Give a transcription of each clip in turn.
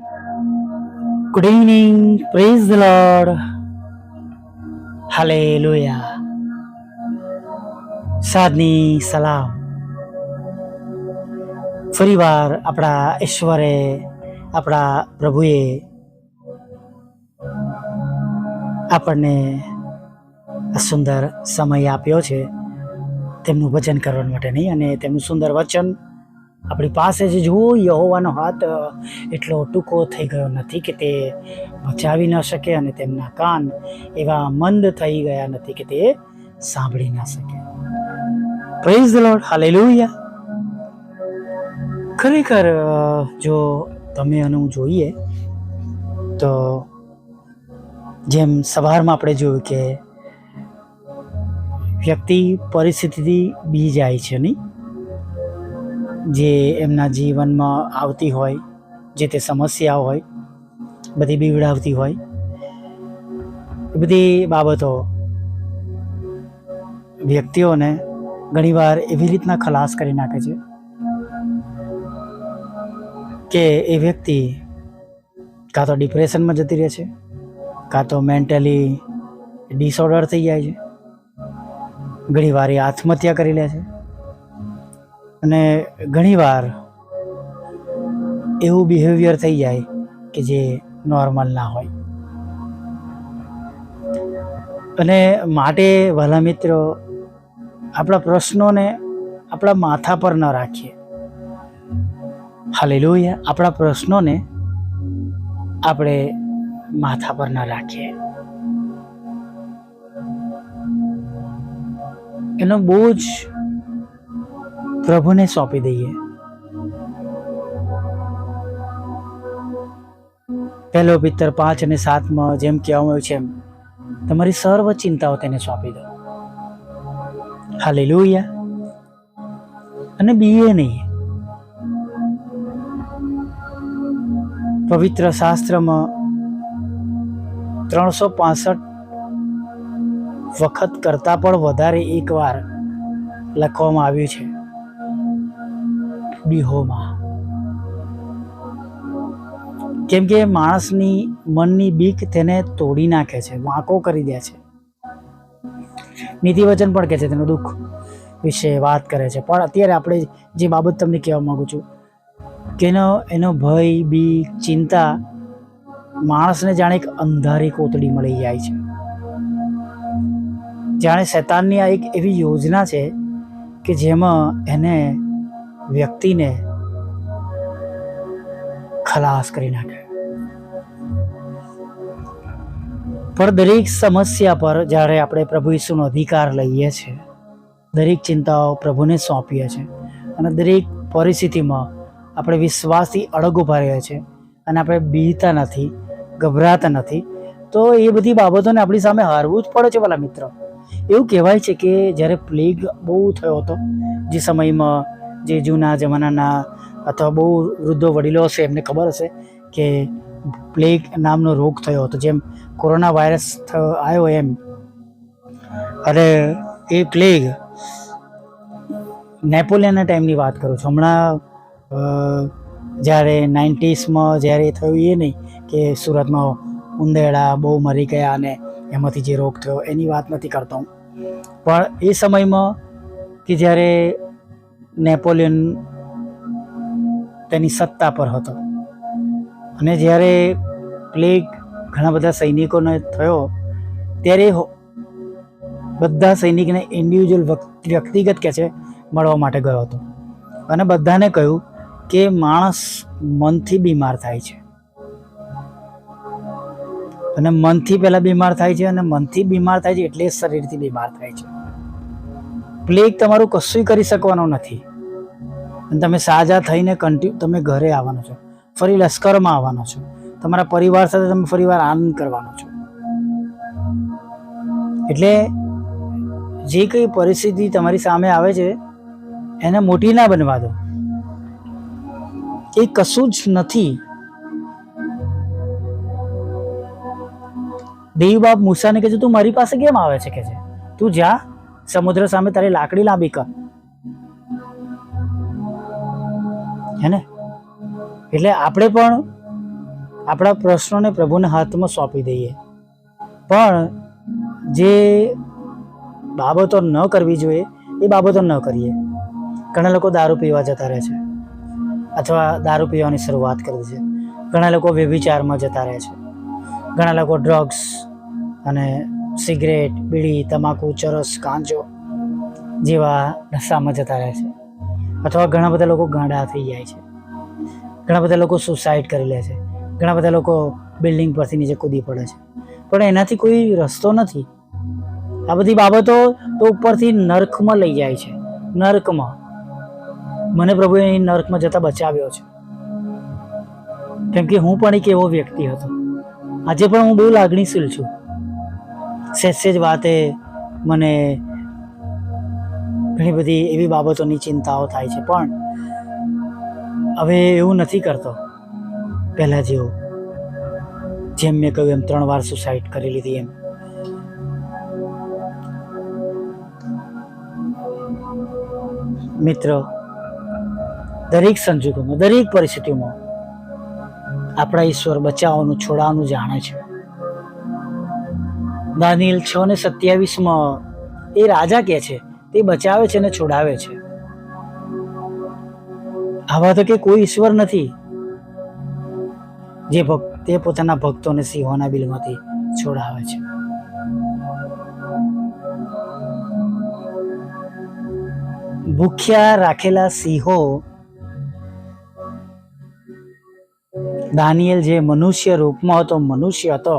Good evening, praise the Lord. Hallelujah. સાધની સલામ. ફરીવાર આપણા ઈશ્વરે, આપણા પ્રભુએ આપણને આ સુંદર સમય આપ્યો છે તેમનું ભજન કરવા માટે નહીં, અને તેમનું સુંદર વચન આપણી પાસે જ જો યહોવાનો હાથ એટલો ટૂંકો થઈ ગયો નથી કે તે બચાવી ન શકે, અને તેમના કાન એવા મંદ થઈ ગયા નથી કે તે સાંભળી ન શકે. Praise the lord, hallelujah. ખરેખર જો તમે આનું જોઈએ તો જેમ સવારમાં આપણે જોયું કે વ્યક્તિ પરિસ્થિતિથી બી જાય છે નહીં, જે એમના જીવનમાં આવતી હોય, જે તે સમસ્યા હોય, બધી બીવડાવતી હોય, એ બધી બાબતો વ્યક્તિઓને ઘણીવાર એવી રીતના ખલાસ કરી નાખે છે કે એ વ્યક્તિ કાં તો ડિપ્રેશનમાં જતી રહે છે, કાં તો મેન્ટલી ડિસઓર્ડર થઈ જાય છે, ઘણીવાર એ આત્મહત્યા કરી લે છે, અને ઘણીવાર એવું બિહેવિયર થઈ જાય કે જે નોર્મલ ના હોય. અને માટે વહાલા મિત્રો, આપણા પ્રશ્નોને આપણા માથા પર ન રાખીએ. હાલેલુયા. આપણા પ્રશ્નોને આપણે માથા પર ન રાખીએ, એનો બોજ પ્રભુને સોંપી દઈએ. પહેલો પિત્તર 5 અને 7 જેમ કહેવામાં આવ્યું છે એમ તમારી સર્વ ચિંતાઓ તેને સોંપી દો. હાલેલુયા. અને બીએ નહીં. પવિત્ર શાસ્ત્રમાં 365 વખત કરતાં પણ વધારે એકવાર લખવામાં આવ્યું છે બીહોમાં. કેમ કે માણસની મનની બીક તેને તોડી નાખે છે, વાંકો કરી દે છે. નીતિવચન પણ કહે છે, તેનું દુઃખ વિશે વાત કરે છે. પણ અત્યારે આપણે જે બાબત તમને કહેવા માંગુ છું કે એનો ભય, બીક, ચિંતા માણસને જાણે એક અંધારી કોતડી મળી જાય છે. જાણે શૈતાનની આ એક એવી યોજના છે કે જેમાં એને વ્યક્તિને ખલાસ કરી નાખે. પણ દરેક સમસ્યા પર જ્યારે આપણે પ્રભુ ઈસુનો અધિકાર લઈએ છીએ, દરેક ચિંતાઓ પ્રભુને સોંપીએ છીએ, અને દરેક પરિસ્થિતિમાં આપણે વિશ્વાસથી અડગ ઊભા રહીએ છીએ, અને આપણે બીતા નથી, ગભરાતા નથી, તો એ બધી બાબતોને આપણી સામે હારવું જ પડે છે. વાલા મિત્રો, એવું કહેવાય છે કે જ્યારે પ્લેગ બહુ થયો હતો, જે સમયમાં જે જૂના જમાનાના અથવા બહુ વૃદ્ધો વડીલો હશે એમને ખબર હશે કે પ્લેગ નામનો રોગ થયો હતો, જેમ કોરોના વાયરસ આવ્યો એમ. અને એ પ્લેગ નેપોલિયનના ટાઈમની વાત કરું છું. હમણાં જ્યારે 90s જ્યારે થયું એ નહીં કે સુરતમાં ઉંદેડા બહુ મરી ગયા અને એમાંથી જે રોગ થયો એની વાત નથી કરતો હું. પણ એ સમયમાં કે જ્યારે નેપોલિયન તેની સત્તા પર હતો, અને જ્યારે પ્લેગ ઘણા બધા સૈનિકોને થયો, ત્યારે બધા સૈનિકને ઇન્ડિવિજ્યુઅલ વ્યક્તિગત કે છે મળવા માટે ગયો હતો, અને બધાને કહ્યું કે માણસ મનથી બીમાર થાય છે, અને મનથી પહેલાં બીમાર થાય છે, અને મનથી બીમાર થાય છે એટલે શરીરથી બીમાર થાય છે. પ્લેગ તમારું કશું કરી શકવાનો નથી, અને તમે સાજા થઈને તમે ઘરે આવવાનો છો, ફરી લશ્કરમાં આવવાનો છો, તમારા પરિવાર સાથે તમે ફરીવાર આનંદ કરવાનો છો. એટલે જે કઈ પરિસ્થિતિ તમારી સામે આવે છે એને મોટી ના બનવા દો. એ કશું જ નથી. દેવ બાપ મૂસાને કહે છે, તું મારી પાસે કેમ આવે છે? કે છે તું જા સમુદ્ર સામે તારી લાકડી લાંબી કર. હે ને? એટલે આપણે પણ આપણા પ્રશ્નોને પ્રભુના હાથમાં સોંપી દઈએ, પણ જે બાબતો ન કરવી જોઈએ એ બાબતો ન કરીએ. ઘણા લોકો દારૂ પીવા જતા રહે છે અથવા દારૂ પીવાની શરૂઆત કરી છે. ઘણા લોકો વ્યભિચારમાં જતા રહે છે. ઘણા લોકો ડ્રગ્સ અને સિગરેટ, બીડી, તમાકુ, ચરસ, ગાંજો જેવા નશામાં જતા રહે છે. અથવા ઘણા બધા લોકો ગાંડા થઈ જાય છે. ઘણા બધા લોકો સુસાઇડ કરી લે છે. ઘણા બધા લોકો બિલ્ડિંગ પરથી નીચે કૂદી પડે છે. પણ એનાથી કોઈ રસ્તો નથી. આ બધી બાબતો તો ઉપરથી નર્કમાં લઈ જાય છે. નર્કમાં મને પ્રભુએ નર્કમાં જતા બચાવ્યો છે, કેમ કે હું પણ એક એવો વ્યક્તિ હતો. આજે પણ હું બહુ લાગણીશીલ છું. સહેજ વાતે મને ઘણી બધી એવી બાબતોની ચિંતાઓ થાય છે, પણ હવે એવું નથી કરતો પહેલાં જેવું. જેમ મેં કહ્યું એમ 3 વાર સુસાઇડ કરી લીધી એમ. મિત્ર, દરેક સંજોગોમાં, દરેક પરિસ્થિતિમાં આપણા ઈશ્વર બચાવવાનું, છોડાવવાનું જાણે છે. દાનિયેલ 6:27 એ રાજા કહે છે, તે બચાવે છે અને છોડાવે છે. આવા તો કે કોઈ ઈશ્વર નથી જે તે પોતાના ભક્તોને સિંહોના બિલમાંથી છોડાવે છે. ભૂખ્યા રાખેલા સિંહો દાનિયેલ જે મનુષ્ય રૂપમાં હતો, મનુષ્ય હતો,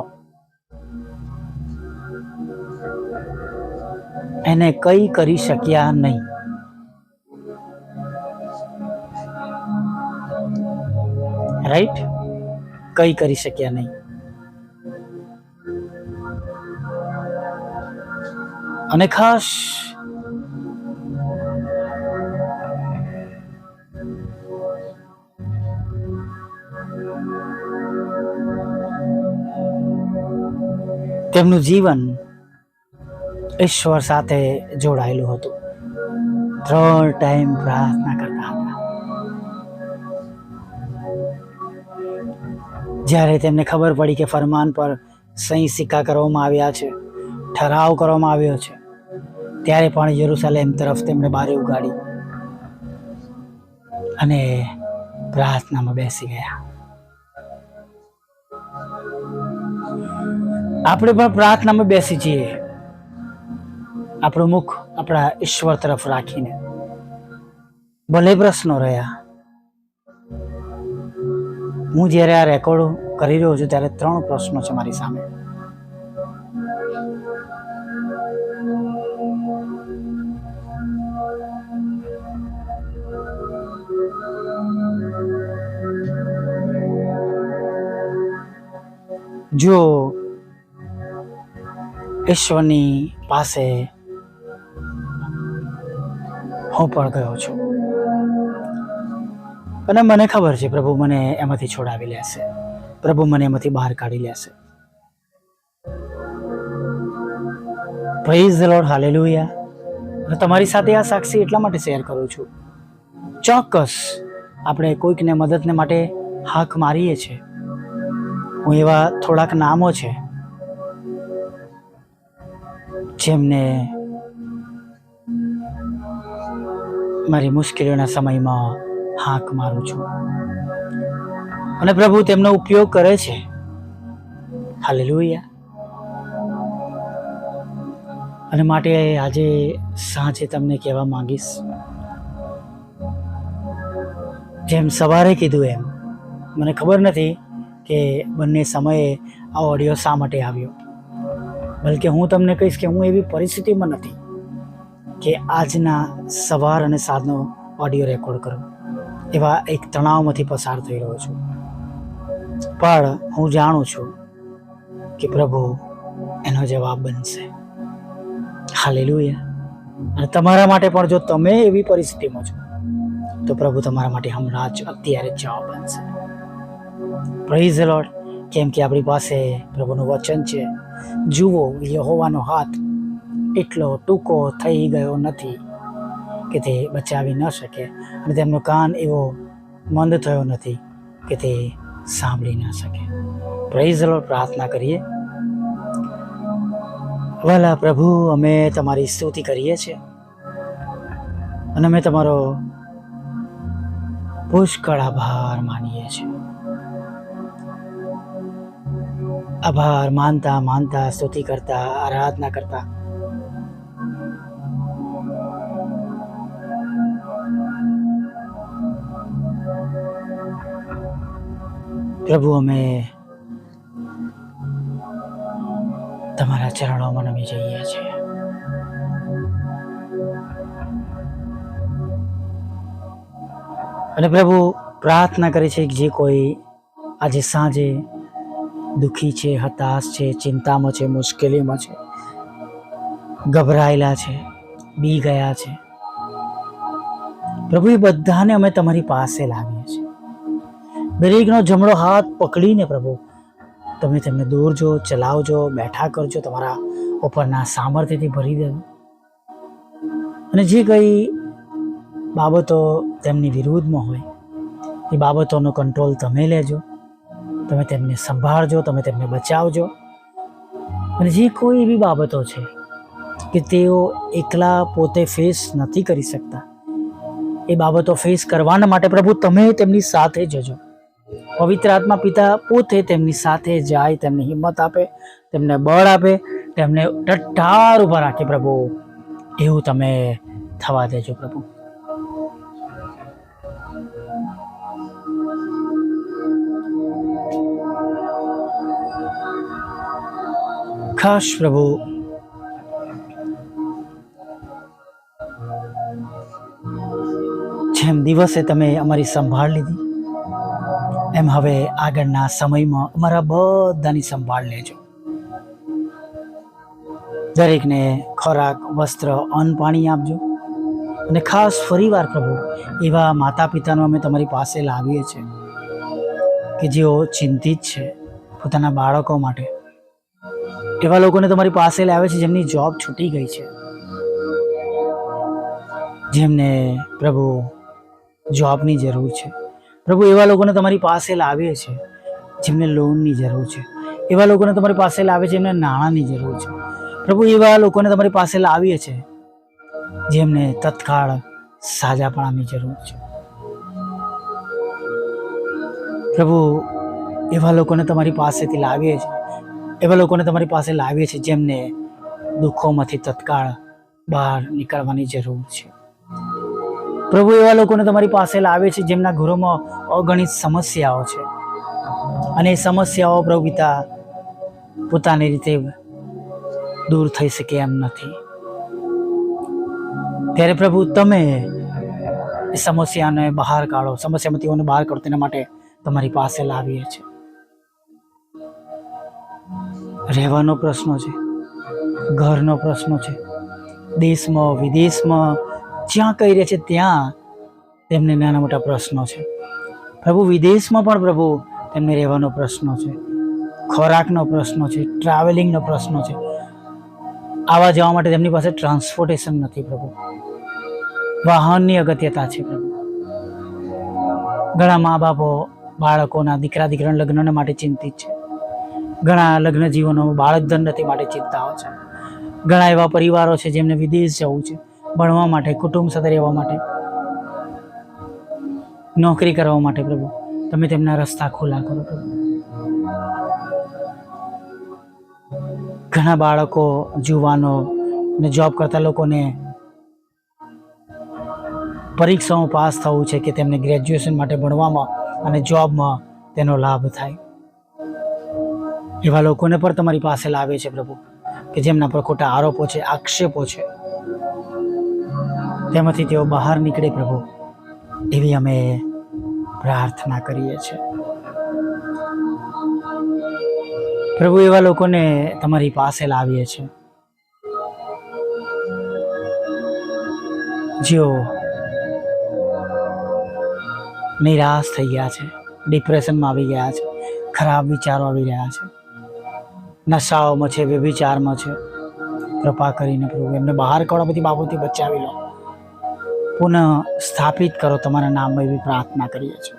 એને કંઈ કરી શક્યા નહીં. રાઈટ? કંઈ કરી શક્યા નહીં. અને ખાસ તેમનું જીવન ઈશ્વર સાથે જોડાયેલું હતું. 3 ટાઈમ પ્રાર્થના કરતા હતા. જ્યારે તેમને ખબર પડી કે ફરમાન પર સહી સિક્કા કરવામાં આવ્યા છે, ઠરાવ કરવામાં આવ્યો છે, ત્યારે પણ યરુશલેમ તરફ તેમણે બારી ઉગાડી અને પ્રાર્થનામાં બેસી ગયા. આપણે પણ પ્રાર્થનામાં બેસી જઈએ, આપણું મુખ આપણા ઈશ્વર તરફ રાખીને. ભલે પ્રશ્નો રહ્યા. હું જ્યારે આ રેકોર્ડ કરી રહ્યો છું ત્યારે 3 પ્રશ્નો છે મારી સામે. જો ઈશ્વરની પાસે હું પણ ગયો છું અને મને ખબર છે પ્રભુ મને એમાંથી છોડાવી લેશે, પ્રભુ મને એમાંથી બહાર કાઢી લેશે. Praise the lord, hallelujah. અને તમારી સાથે આ સાક્ષી એટલા માટે શેર કરું છું. ચોક્કસ આપણે કોઈકને મદદને માટે હાક મારીએ છીએ. હું એવા થોડાક નામો છે જેમને મારી મુશ્કેલીઓના સમયમાં હાક મારું છું અને પ્રભુ તેમનો ઉપયોગ કરે છે. હાલેલુયા. અને માટે આજે સાંજે તમને કહેવા માંગીશ, જેમ સવારે કીધું એમ, મને ખબર નથી કે બંને સમયે આ ઓડિયો શા માટે આવ્યો, બલકે હું તમને કહીશ કે હું એવી પરિસ્થિતિમાં નથી કે આજના સવાર અને સાંજનો ઓડિયો રેકોર્ડ કરું. એવા એક તણાવમાંથી પસાર થઈ રહ્યો છું, પણ હું જાણું છું કે પ્રભુ એનો જવાબ બનશે. હાલેલુયા. અને તમારા માટે પણ જો તમે એવી પરિસ્થિતિમાં છો તો પ્રભુ તમારા માટે હમણાં જ અત્યારે જવાબ બનશે. Praise the lord. કેમ કે આપણી પાસે પ્રભુનું વચન છે, જુઓ યહોવાનો હાથ એટલો ટૂંકો થઈ ગયો નથી કે તે બચાવી ન શકે, અને તેમનો કાન એવો મંદ થયો નથી કે તે સાંભળી ના શકે. Praise the lord. પ્રાર્થના કરીએ. વાલા પ્રભુ, અમે તમારી સ્તુતિ કરીએ છીએ અને અમે તમારો પુષ્કળ આભાર માનીએ છીએ. આભાર માનતા માનતા, સ્તુતિ કરતા, આરાધના કરતા પ્રભુ, અમે તમારા ચરણોમાં નમી જઈએ છીએ. અને પ્રભુ, પ્રાર્થના કરી છે કે જે કોઈ આજે સાંજે દુઃખી છે, હતાશ છે, ચિંતામાં છે, મુશ્કેલીમાં છે, ગભરાયેલા છે, બી ગયા છે, પ્રભુ, એ બધાને અમે તમારી પાસે લાવીએ છીએ. દરેકનો જમણો હાથ પકડીને પ્રભુ તમે તેમને દોરજો, ચલાવજો, બેઠા કરજો, તમારા ઉપરના સામર્થ્યથી ભરી દેજો. અને જે કઈ બાબતો તેમની વિરુદ્ધમાં હોય એ બાબતોનો કંટ્રોલ તમે લેજો. તમે તેમને સંભાળજો, તમે તેમને બચાવજો. અને જે કોઈ એવી બાબતો છે કે તેઓ એકલા પોતે ફેસ નથી કરી શકતા, એ બાબતો ફેસ કરવાના માટે પ્રભુ તમે તેમની સાથે જજો. પવિત્ર આત્મા પિતા પોતે તેમની સાથે જાય, તેમને હિંમત આપે, તેમને બળ આપે, તેમને ટટ્ટાર ઉભા રાખે. પ્રભુ, એવું તમે થવા દેજો. પ્રભુ, ખાસ પ્રભુ જેમ દિવસે તમે અમારી સંભાળ લીધી, એમ હવે આગળના સમયમાં અમારા બધાની સંભાળ લેજો. દરેકને ખોરાક, વસ્ત્ર, અન્ન, પાણી આપજો. અને ખાસ ફરીવાર પ્રભુ એવા માતા પિતાનો અમે તમારી પાસે લાવીએ છીએ કે જેઓ ચિંતિત છે પોતાના બાળકો માટે. એવા લોકોને તમારી પાસે લાવે છે જેમની જોબ છૂટી ગઈ છે, જેમને પ્રભુ જોબની જરૂર છે. પ્રભુ, એવા લોકોને તમારી પાસે લાવીએ છીએ જેમને લોનની જરૂર છે. એવા લોકોને તમારી પાસે લાવે છે જેમને નાણાંની જરૂર છે. પ્રભુ, એવા લોકોને તમારી પાસે લાવીએ છીએ જેમને તત્કાળ સાજાપણાની જરૂર છે. પ્રભુ, એવા લોકોને તમારી પાસેથી લાવીએ છીએ, એવા લોકોને તમારી પાસે લાવીએ છીએ જેમને દુઃખોમાંથી તત્કાળ બહાર નીકળવાની જરૂર છે. પ્રભુ, એવા લોકોને તમારી પાસે લાવે છે જેમના ઘરોમાં અગણિત સમસ્યાઓ છે અને એ સમસ્યાઓ પ્રભુ પિતા પોતાની રીતે દૂર થઈ શકે એમ નથી. ત્યારે પ્રભુ તમે એ સમસ્યાને બહાર કાઢો, સમસ્યામાંથી તેઓને બહાર કાઢો. તેના માટે તમારી પાસે લાવીએ છીએ. રહેવાનો પ્રશ્ન છે, ઘરનો પ્રશ્ન છે, દેશમાં વિદેશમાં જ્યાં કહી રહ્યા છે ત્યાં તેમને નાના મોટા પ્રશ્નો છે. પ્રભુ, વિદેશમાં પણ પ્રભુ તેમને રહેવાનો પ્રશ્ન છે, ખોરાકનો પ્રશ્ન છે, ટ્રાવેલિંગનો પ્રશ્ન છે. આવવા જવા માટે તેમની પાસે ટ્રાન્સપોર્ટેશન નથી. પ્રભુ, વાહનની અગત્યતા છે. પ્રભુ, ઘણા મા બાપો બાળકોના દીકરા દીકરાના લગ્નને માટે ચિંતિત છે. ઘણા લગ્ન જીવનોમાં બાળક ધન નથી માટે ચિંતાઓ છે. ઘણા એવા પરિવારો છે જેમને વિદેશ જવું છે, ભણવા માટે, કુટુંબ સાથે રહેવા માટે, નોકરી કરવા માટે. પ્રભુ, તમે તેમના રસ્તા ખુલ્લા કરો. પ્રભુ, ઘણા બાળકો, યુવાનો અને જોબ કરતા લોકોને પરીક્ષાઓ પાસ થવું છે કે તેમને ગ્રેજ્યુએશન માટે ભણવામાં અને જોબમાં તેનો લાભ થાય. એવા લોકોને પણ તમારી પાસે લાવે છે પ્રભુ કે જેમના પર ખોટા આરોપો છે, આક્ષેપો છે, તેમાંથી તેઓ બહાર નીકળે. પ્રભુ, એવી અમે પ્રાર્થના કરીએ છીએ. પ્રભુ, એવા લોકોને તમારી પાસે લાવીએ છીએ જેઓ નિરાશ થઈ ગયા છે, ડિપ્રેશનમાં આવી ગયા છે, ખરાબ વિચારો આવી રહ્યા છે, નશાઓમાં છે, વ્યભિચારમાં છે. કૃપા કરીને પ્રભુ એમને બહાર કાઢો, બધી બાબતથી બચાવી લો, પુનઃ સ્થાપિત કરો તમારા નામમાં, એવી પ્રાર્થના કરીએ છીએ.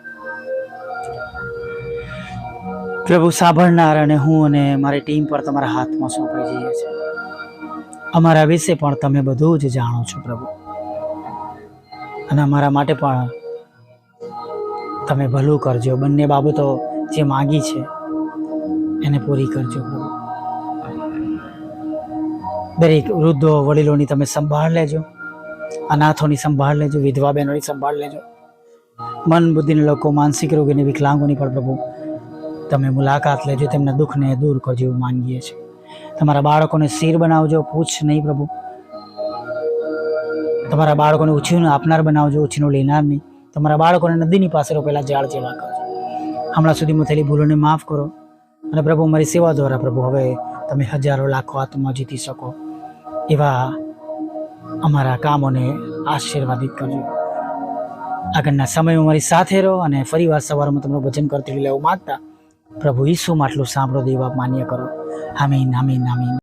પ્રભુ સાંભળનાર અને હું અને મારી ટીમ પર તમારા હાથમાં સોંપાઈ જઈએ છીએ. અમારા વિશે પણ તમે બધું જ જાણો છો પ્રભુ, અને અમારા માટે પણ તમે ભલું કરજો. બંને બાબતો જે માગી છે એને પૂરી કરજો પ્રભુ. દરેક વૃદ્ધો વડીલોની તમે સંભાળ લેજો, અનાથોની સંભાળ લેજો, વિધવા બહેનોની સંભાળ લેજો, મન બુદ્ધિના લોકો, માનસિક રોગીની, વિકલાંગોની પણ પ્રભુ તમે મુલાકાત લેજો. તેમના દુઃખને દૂર કરજો એવું માંગીએ છીએ. તમારા બાળકોને સ્થિર બનાવજો, પૂછ નહીં પ્રભુ. તમારા બાળકોને ઉછીનું આપનાર બનાવજો, ઉછીનું લેનાર નહીં. તમારા બાળકોને નદીની પાસે રોપેલા ઝાડ જેવા કરજો. હમણાં સુધીમાં થયેલી ભૂલોને માફ કરો, અને પ્રભુ મારી સેવા દ્વારા પ્રભુ હવે તમે હજારો લાખો આત્મા જીતી શકો એવા અમારા કામોને આશીર્વાદિત કરજો. આગળના સમયમાં મારી સાથે રહો, અને ફરી વાર સવારમાં તમારું ભજન કરતી લેવું માગતા પ્રભુ ઈસુમાં આટલું સાંભળો, દેવા માન્ય કરો. આમીન, આમીન, આમીન.